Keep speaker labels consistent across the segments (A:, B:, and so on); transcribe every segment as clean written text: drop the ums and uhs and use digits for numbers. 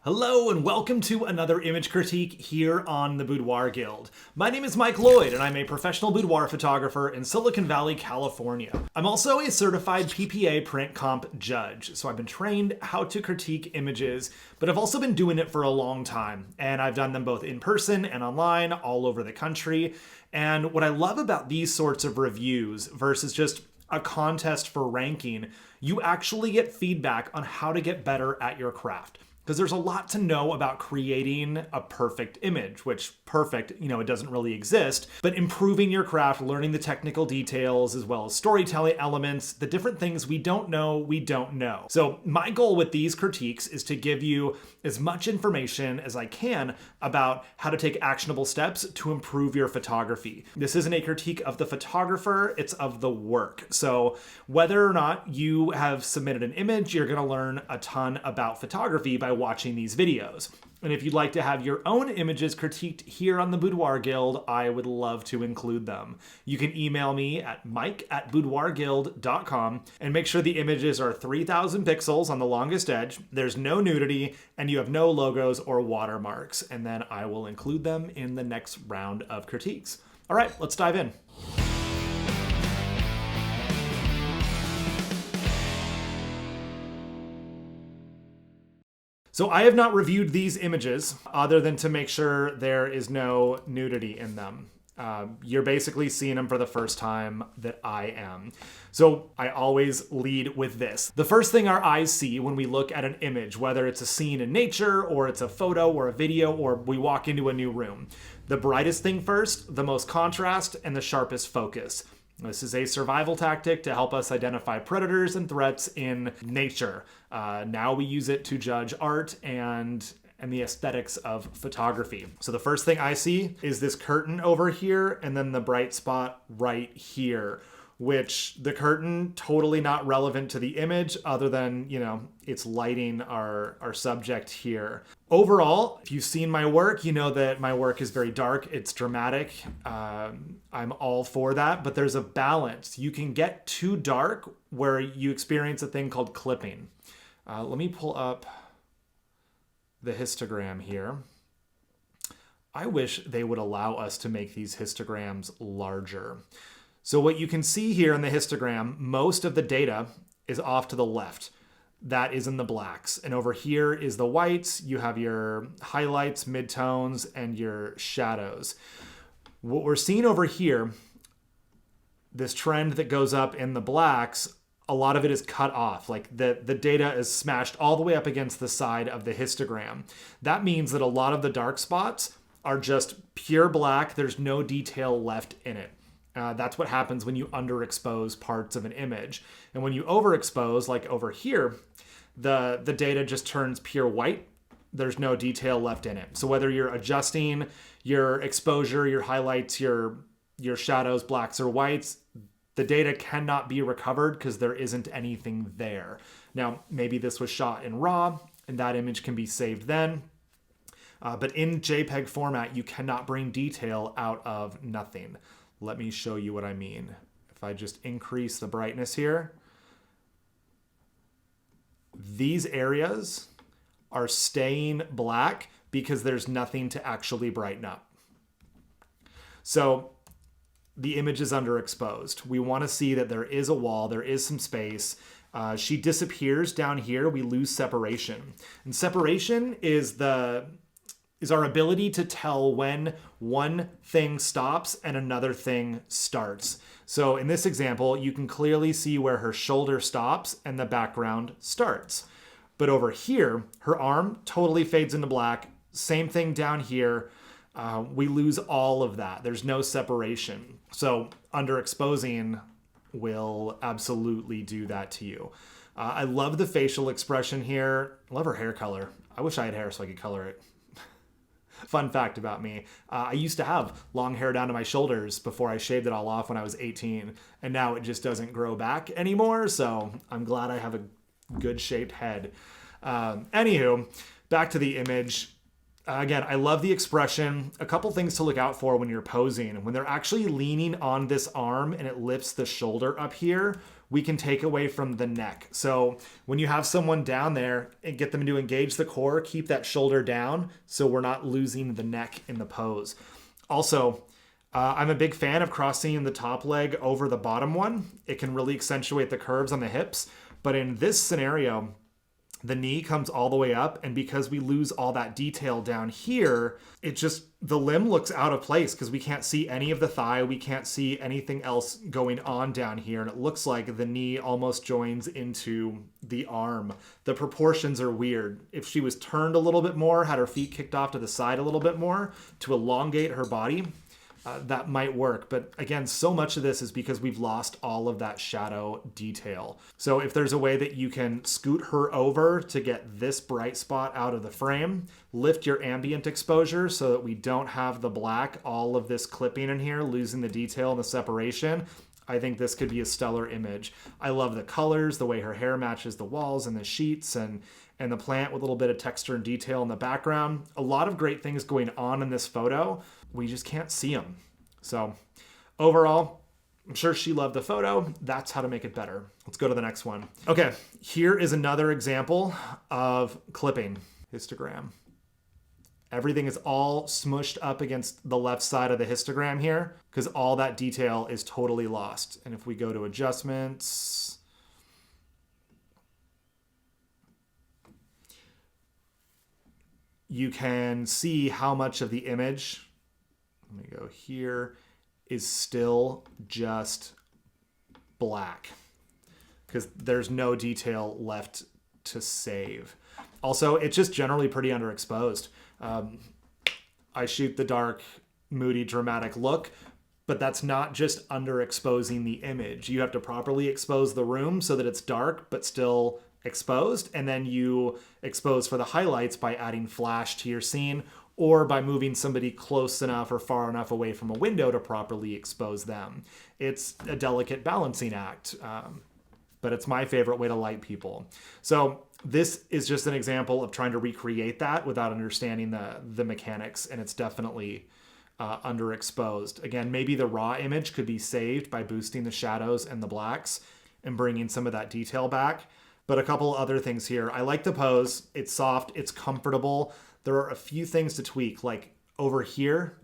A: Hello and welcome to another image critique here on the Boudoir Guild. My name is Mike Lloyd and I'm a professional boudoir photographer in Silicon Valley, California. I'm also a certified PPA print comp judge, so I've been trained how to critique images, but I've also been doing it for a long time, and I've done them both in person and online all over the country. And what I love about these sorts of reviews versus just a contest for ranking, you actually get feedback on how to get better at your craft. Because there's a lot to know about creating a perfect image, which perfect, it doesn't really exist, but improving your craft, learning the technical details, as well as storytelling elements, the different things we don't know. So my goal with these critiques is to give you as much information as I can about how to take actionable steps to improve your photography. This isn't a critique of the photographer, it's of the work. So whether or not you have submitted an image, you're gonna learn a ton about photography by watching these videos. And if you'd like to have your own images critiqued here on the Boudoir Guild, I would love to include them. You can email me at mike@boudoirguild.com and make sure the images are 3,000 pixels on the longest edge, there's no nudity, and you have no logos or watermarks, and then I will include them in the next round of critiques. All right, let's dive in. So I have not reviewed these images other than to make sure there is no nudity in them. You're basically seeing them for the first time that I am. So I always lead with this. The first thing our eyes see when we look at an image, whether it's a scene in nature or it's a photo or a video or we walk into a new room, the brightest thing first, the most contrast, and the sharpest focus. This is a survival tactic to help us identify predators and threats in nature. Now we use it to judge art and the aesthetics of photography. So the first thing I see is this curtain over here and then the bright spot right here, which the curtain totally not relevant to the image other than, it's lighting our subject here. Overall, if you've seen my work, you know that my work is very dark. It's dramatic. I'm all for that, but there's a balance. You can get too dark where you experience a thing called clipping. Let me pull up the histogram here. I wish they would allow us to make these histograms larger. So what you can see here in the histogram, most of the data is off to the left. That is in the blacks. And over here is the whites. You have your highlights, midtones, and your shadows. What we're seeing over here, this trend that goes up in the blacks, a lot of it is cut off. Like the data is smashed all the way up against the side of the histogram. That means that a lot of the dark spots are just pure black. There's no detail left in it. That's what happens when you underexpose parts of an image. And when you overexpose, like over here, the data just turns pure white. There's no detail left in it. So whether you're adjusting your exposure, your highlights, your shadows, blacks or whites, the data cannot be recovered because there isn't anything there. Now, maybe this was shot in RAW and that image can be saved then. But in JPEG format, you cannot bring detail out of nothing. Let me show you what I mean. If I just increase the brightness here, these areas are staying black because there's nothing to actually brighten up. So the image is underexposed. We want to see that there is a wall, there is some space. She disappears down here, we lose separation. And separation is our ability to tell when one thing stops and another thing starts. So in this example, you can clearly see where her shoulder stops and the background starts. But over here, her arm totally fades into black. Same thing down here. We lose all of that. There's no separation. So underexposing will absolutely do that to you. I love the facial expression here. I love her hair color. I wish I had hair so I could color it. Fun fact about me, I used to have long hair down to my shoulders before I shaved it all off when I was 18, and now it just doesn't grow back anymore, so I'm glad I have a good shaped head. Anywho, back to the image. Again, I love the expression. A couple things to look out for when you're posing. When they're actually leaning on this arm and it lifts the shoulder up here, we can take away from the neck. So when you have someone down there and get them to engage the core, keep that shoulder down so we're not losing the neck in the pose. Also, I'm a big fan of crossing the top leg over the bottom one. It can really accentuate the curves on the hips. But in this scenario, the knee comes all the way up, and because we lose all that detail down here, the limb looks out of place because we can't see any of the thigh, we can't see anything else going on down here, and it looks like the knee almost joins into the arm. The proportions are weird. If she was turned a little bit more, had her feet kicked off to the side a little bit more to elongate her body, that might work. But again, so much of this is because we've lost all of that shadow detail. So if there's a way that you can scoot her over to get this bright spot out of the frame, lift your ambient exposure so that we don't have the black, all of this clipping in here, losing the detail and the separation, I think this could be a stellar image. I love the colors, the way her hair matches the walls and the sheets, and the plant with a little bit of texture and detail in the background. A lot of great things going on in this photo. We just can't see them. So overall, I'm sure she loved the photo. That's how to make it better. Let's go to the next one. Okay, here is another example of clipping. Histogram. Everything is all smushed up against the left side of the histogram here because all that detail is totally lost. And if we go to adjustments, you can see how much of the image, let me go here, is still just black because there's no detail left to save. Also, it's just generally pretty underexposed. I shoot the dark, moody, dramatic look, but that's not just underexposing the image. You have to properly expose the room so that it's dark but still exposed, and then you expose for the highlights by adding flash to your scene or by moving somebody close enough or far enough away from a window to properly expose them. It's a delicate balancing act, but it's my favorite way to light people. So this is just an example of trying to recreate that without understanding the mechanics, and it's definitely underexposed. Again, maybe the raw image could be saved by boosting the shadows and the blacks and bringing some of that detail back. But a couple other things here. I like the pose. It's soft. It's comfortable. There are a few things to tweak. Like over here,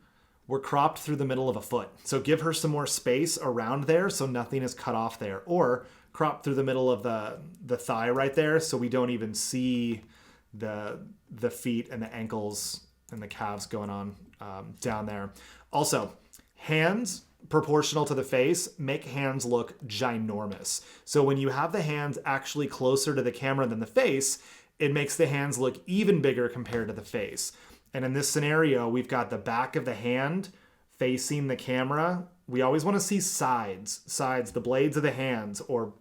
A: we're cropped through the middle of a foot. So give her some more space around there so nothing is cut off there. Or crop through the middle of the thigh right there so we don't even see the feet and the ankles and the calves going on down there. Also, hands proportional to the face make hands look ginormous. So when you have the hands actually closer to the camera than the face, it makes the hands look even bigger compared to the face. And in this scenario, we've got the back of the hand facing the camera. We always want to see sides, the blades of the hands, or,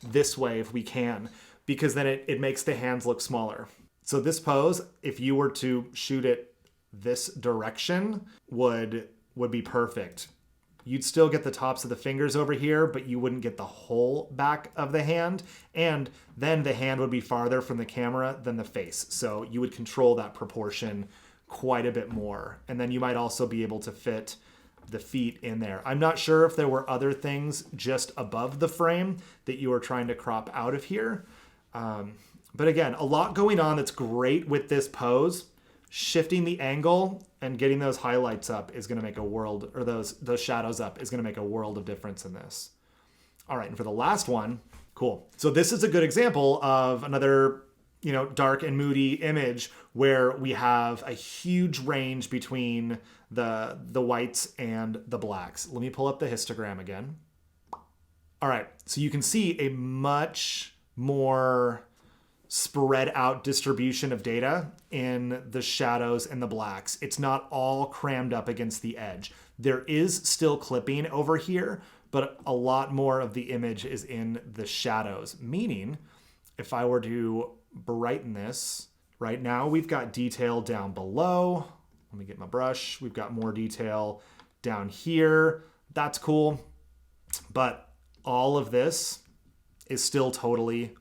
A: this way if we can, because then it makes the hands look smaller. So this pose, if you were to shoot it this direction, would be perfect. You'd still get the tops of the fingers over here, but you wouldn't get the whole back of the hand. And then the hand would be farther from the camera than the face. So you would control that proportion quite a bit more. And then you might also be able to fit the feet in there. I'm not sure if there were other things just above the frame that you were trying to crop out of here. But again, a lot going on that's great with this pose. Shifting the angle and getting those highlights up is going to make a world, or those shadows up is going to make a world of difference in this. All right, and for the last one, cool. So this is a good example of another, dark and moody image where we have a huge range between the whites and the blacks. Let me pull up the histogram again. All right, so you can see a much more spread out distribution of data in the shadows and the blacks. It's not all crammed up against the edge. There is still clipping over here, but a lot more of the image is in the shadows. Meaning, if I were to brighten this, right now we've got detail down below. Let me get my brush. We've got more detail down here. That's cool. But all of this is still totally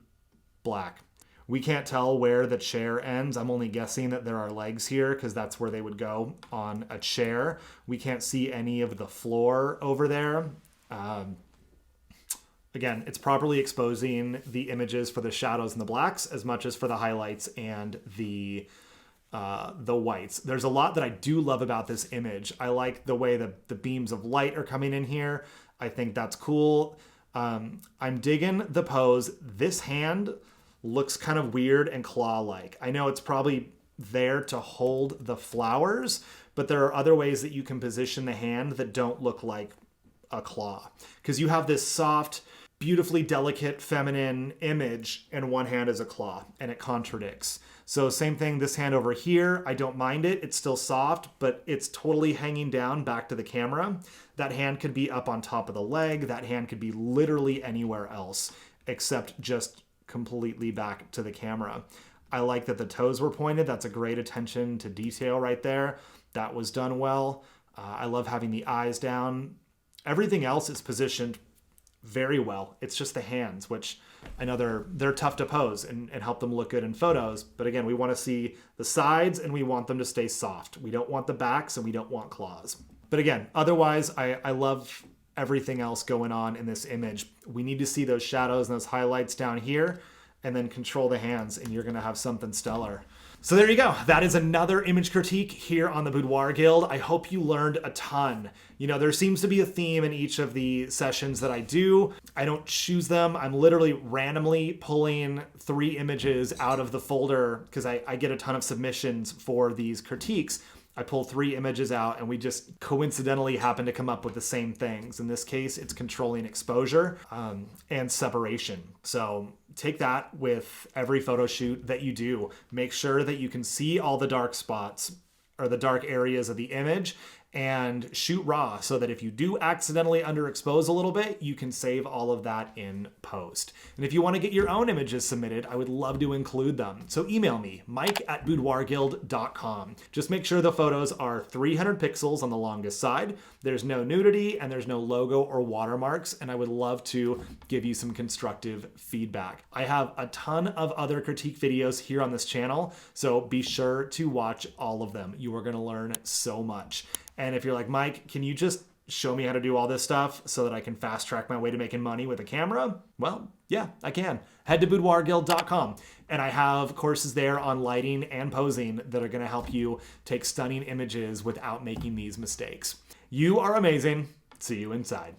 A: black. We can't tell where the chair ends. I'm only guessing that there are legs here because that's where they would go on a chair. We can't see any of the floor over there. Again, it's properly exposing the images for the shadows and the blacks as much as for the highlights and the whites. There's a lot that I do love about this image. I like the way the beams of light are coming in here. I think that's cool. I'm digging the pose. This hand looks kind of weird and claw-like. I know it's probably there to hold the flowers, but there are other ways that you can position the hand that don't look like a claw. Because you have this soft, beautifully delicate, feminine image, and one hand is a claw, and it contradicts. So same thing, this hand over here, I don't mind it. It's still soft, but it's totally hanging down back to the camera. That hand could be up on top of the leg. That hand could be literally anywhere else, except just completely back to the camera. I like that the toes were pointed. That's a great attention to detail right there. That was done well. I love having the eyes down. Everything else is positioned very well. It's just the hands, which I know they're tough to pose and help them look good in photos. But again, we want to see the sides and we want them to stay soft. We don't want the backs and we don't want claws. But again, otherwise, I love everything else going on in this image. We need to see those shadows and those highlights down here and then control the hands and you're going to have something stellar. So there you go. That is another image critique here on the Boudoir Guild. I hope you learned a ton. You know, there seems to be a theme in each of the sessions that I do. I don't choose them. I'm literally randomly pulling 3 images out of the folder because I get a ton of submissions for these critiques. I pull 3 images out and we just coincidentally happen to come up with the same things. In this case, it's controlling exposure and separation. So take that with every photo shoot that you do. Make sure that you can see all the dark spots or the dark areas of the image and shoot raw so that if you do accidentally underexpose a little bit, you can save all of that in post. And if you want to get your own images submitted, I would love to include them. So email me, mike@boudoirguild.com. Just make sure the photos are 300 pixels on the longest side. There's no nudity and there's no logo or watermarks, and I would love to give you some constructive feedback. I have a ton of other critique videos here on this channel, so be sure to watch all of them. You are going to learn so much. And if you're like, Mike, can you just show me how to do all this stuff so that I can fast track my way to making money with a camera? Well, yeah, I can. Head to boudoirguild.com. And I have courses there on lighting and posing that are going to help you take stunning images without making these mistakes. You are amazing. See you inside.